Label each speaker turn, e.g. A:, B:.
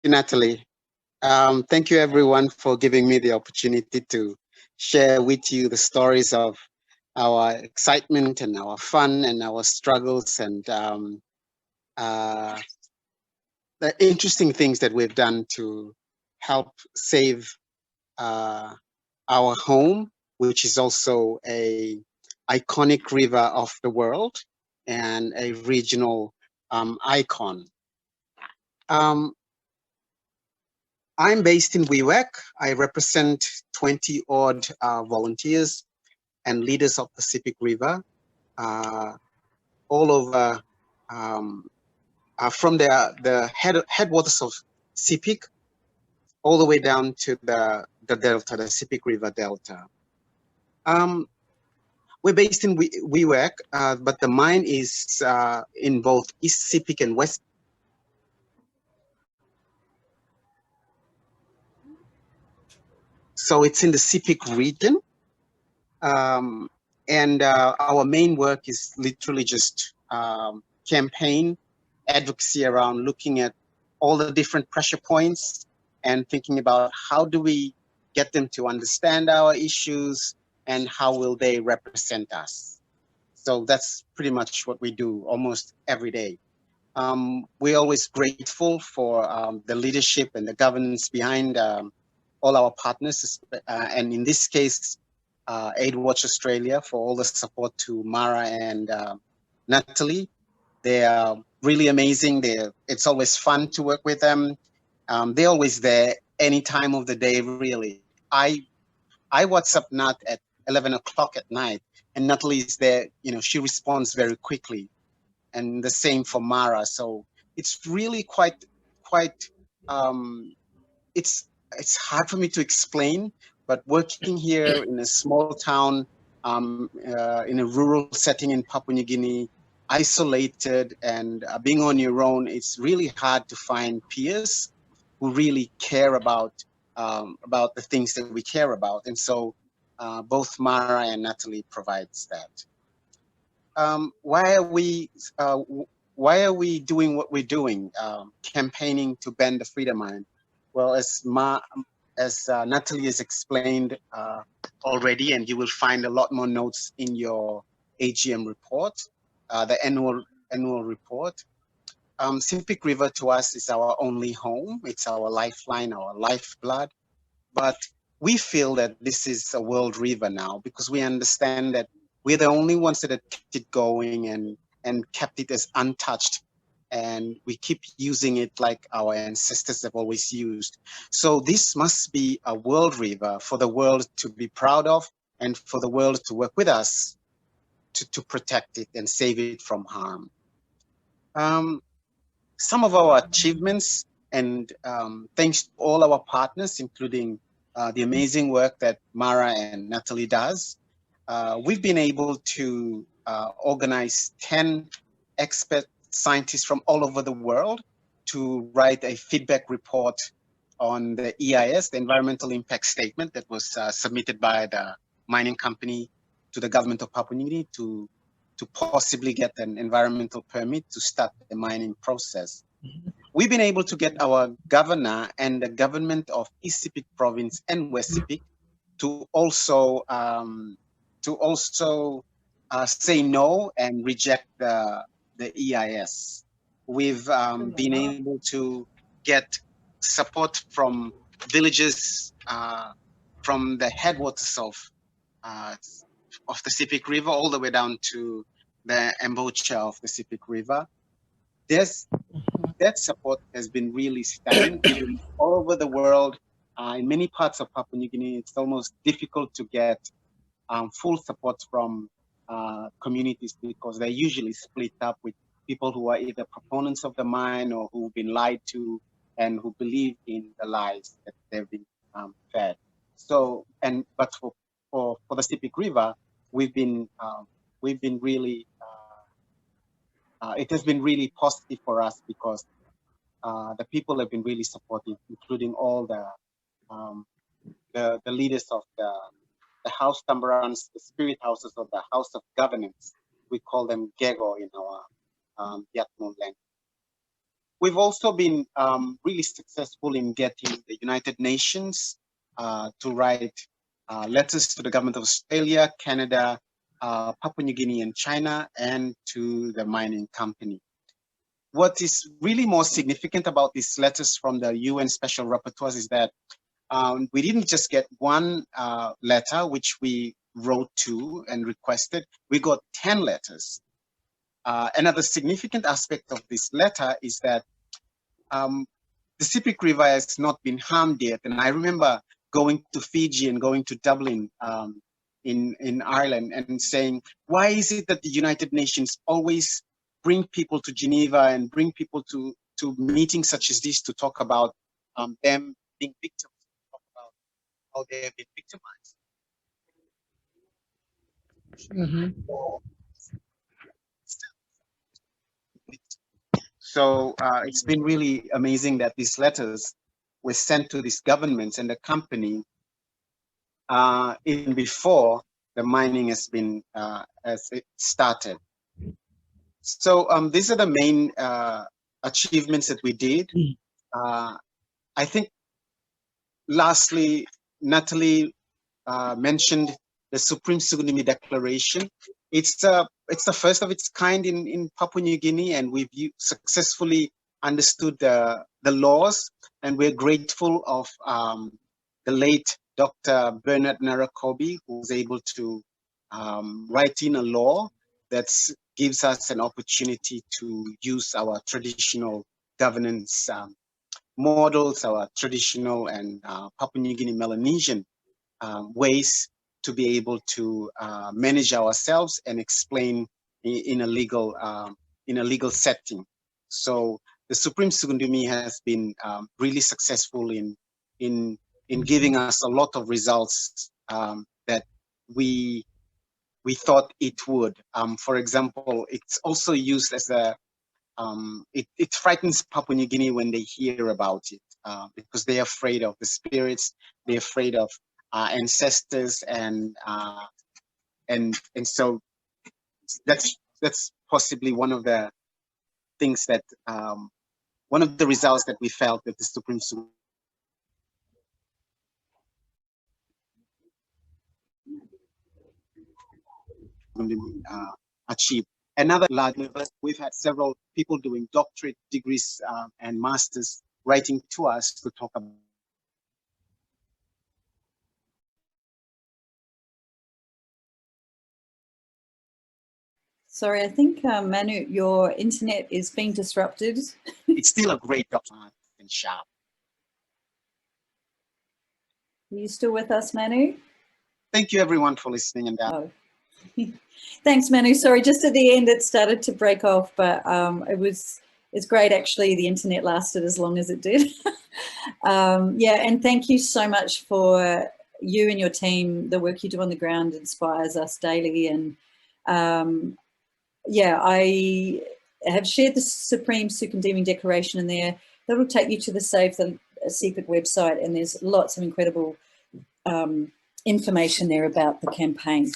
A: Natalie. Thank you everyone for giving me the opportunity to share with you the stories of our excitement and our fun and our struggles and uh, the interesting things that we've done to help save uh, our home, which is also a iconic river of the world and a regional icon. Um, I'm based in Wewak. I represent 20 odd volunteers and leaders of the Sepik River uh, all over um, from the headwaters of Sepik all the way down to the delta, the Sepik River Delta. Um, we're based in Wewak, but the mine is in both East Sepik and West. So it's in the Sepik region. Um, and our main work is literally just campaign advocacy around looking at all the different pressure points and thinking about how do we get them to understand our issues and how will they represent us. So that's pretty much what we do almost every day. We're always grateful for the leadership and the governance behind all our partners, and in this case, Aid Watch Australia for all the support to Mara and Natalie. They are really amazing. It's always fun to work with them. They're always there any time of the day, really. I WhatsApp Nat at 11 o'clock at night, and Natalie is there. You know, she responds very quickly, and the same for Mara. So it's really quite um, it's hard for me to explain, but working here in a small town, in a rural setting in Papua New Guinea, isolated and being on your own, it's really hard to find peers who really care about the things that we care about. And so both Mara and Natalie provides that. Why are we doing what we're doing? Campaigning to ban the Frieda Mine. Well, as Natalie has explained already, and you will find a lot more notes in your AGM report, the annual report. Sepik River to us is our only home. It's our lifeline, our lifeblood. But we feel that this is a world river now because we understand that we're the only ones that have kept it going and kept it as untouched. And we keep using it like our ancestors have always used. So this must be a world river for the world to be proud of and for the world to work with us to protect it and save it from harm. Um, some of our achievements, and thanks to all our partners, including the amazing work that Mara and Natalie does, we've been able to organize 10 expert scientists from all over the world to write a feedback report on the EIS, the Environmental Impact Statement that was submitted by the mining company to the government of Papua New Guinea to possibly get an environmental permit to start the mining process. We've been able to get our governor and the government of East Sepik province and West Sepik to also say no and reject the EIS. We've been able to get support from villages from the headwaters uh, of the Sepik River all the way down to the embocha of the Sepik River. There's that support has been really stunning. Even all over the world, in many parts of Papua New Guinea, it's almost difficult to get full support from communities because they're usually split up with people who are either proponents of the mine or who've been lied to and who believe in the lies that they've been fed. So, but for the Sepik River, we've been really it has been really positive for us because the people have been really supportive, including all um, the leaders of the house tambarans, the spirit houses of the House of Governance. We call them Gego in our Yatmun language. We've also been really successful in getting the United Nations to write letters to the government of Australia, Canada, Papua New Guinea and China, and to the mining company. What is really more significant about these letters from the UN Special Rapporteurs is that we didn't just get one letter, which we wrote to and requested. We got 10 letters. Another significant aspect of this letter is that the Sepik River has not been harmed yet. And I remember going to Fiji and going to Dublin in Ireland and saying, why is it that the United Nations always bring people to Geneva and bring people to meetings such as this to talk about them being victims, talk about how they have been victimized? So it's been really amazing that these letters were sent to these governments and the company even before the mining has been as it started. So these are the main achievements that we did. I think lastly, Natalie mentioned the Supreme Sukundumi Declaration. It's the first of its kind in Papua New Guinea, and we've successfully understood the laws, and we're grateful of the late Dr. Bernard Narakobi, who was able to write in a law that gives us an opportunity to use our traditional governance models, our traditional and Papua New Guinea Melanesian ways to be able to manage ourselves and explain in a legal setting. So the Supreme Sukundumi has been really successful in giving us a lot of results that we thought it would. For example, it's also used as a it frightens Papua New Guinea when they hear about it because they're afraid of the spirits, they're afraid of ancestors, and so that's possibly one of the things that one of the results that we felt that the Supreme achieved. Another large, we've had several people doing doctorate degrees and masters writing to us to talk about.
B: Sorry, I think, Manu, your internet is being disrupted.
A: It's still a great document and sharp.
B: Are you still with us, Manu?
A: Thank you, everyone, for listening. And
B: oh. Thanks, Manu. Sorry, just at the end it started to break off, but it's great, actually. The internet lasted as long as it did. Yeah, and thank you so much for you and your team. The work you do on the ground inspires us daily, and yeah, I have shared the Supreme Sukundumi Declaration in there. That will take you to the Save the Sepik website, and there's lots of incredible information there about the campaign.